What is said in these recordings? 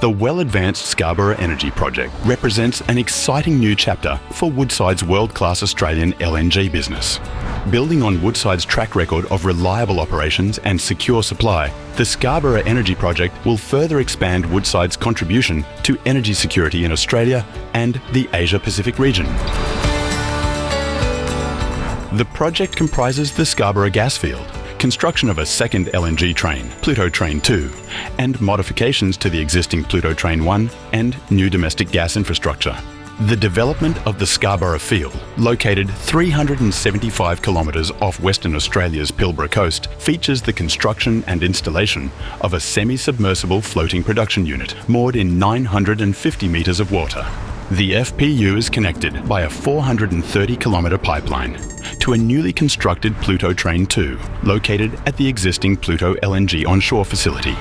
The well-advanced Scarborough Energy Project represents an exciting new chapter for Woodside's world-class Australian LNG business. Building on Woodside's track record of reliable operations and secure supply, the Scarborough Energy Project will further expand Woodside's contribution to energy security in Australia and the Asia-Pacific region. The project comprises the Scarborough gas field, construction of a second LNG train, Pluto Train 2, and modifications to the existing Pluto Train 1 and new domestic gas infrastructure. The development of the Scarborough field, located 375 kilometres off Western Australia's Pilbara coast, features the construction and installation of a semi-submersible floating production unit moored in 950 metres of water. The FPU is connected by a 430-kilometre pipeline to a newly constructed Pluto Train 2, located at the existing Pluto LNG onshore facility.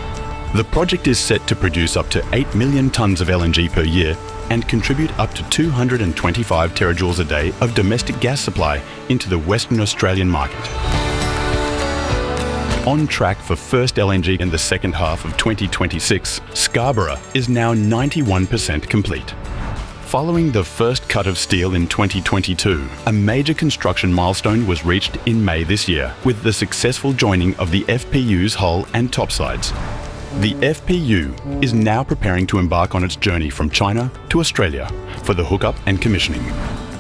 The project is set to produce up to 8 million tonnes of LNG per year and contribute up to 225 terajoules a day of domestic gas supply into the Western Australian market. On track for first LNG in the second half of 2026, Scarborough is now 91% complete. Following the first cut of steel in 2022, a major construction milestone was reached in May this year with the successful joining of the FPU's hull and topsides. The FPU is now preparing to embark on its journey from China to Australia for the hookup and commissioning.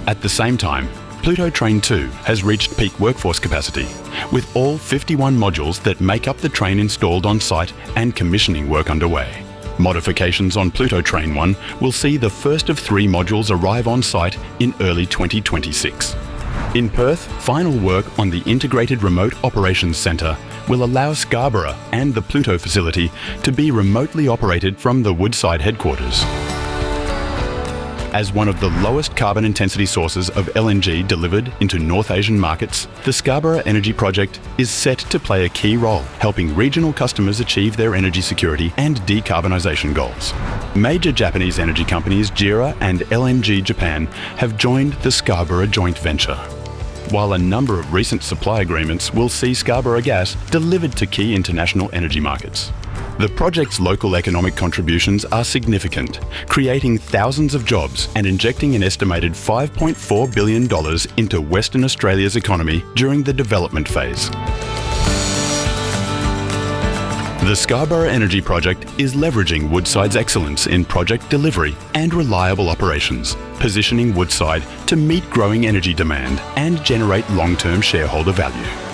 At the same time, Pluto Train 2 has reached peak workforce capacity, with all 51 modules that make up the train installed on site and commissioning work underway. Modifications on Pluto Train 1 will see the first of 3 modules arrive on site in early 2026. In Perth, final work on the Integrated Remote Operations Centre will allow Scarborough and the Pluto facility to be remotely operated from the Woodside headquarters. As one of the lowest carbon intensity sources of LNG delivered into North Asian markets, the Scarborough Energy Project is set to play a key role, helping regional customers achieve their energy security and decarbonisation goals. Major Japanese energy companies JERA and LNG Japan have joined the Scarborough joint venture, while a number of recent supply agreements will see Scarborough gas delivered to key international energy markets. The project's local economic contributions are significant, creating thousands of jobs and injecting an estimated $5.4 billion into Western Australia's economy during the development phase. The Scarborough Energy Project is leveraging Woodside's excellence in project delivery and reliable operations, positioning Woodside to meet growing energy demand and generate long-term shareholder value.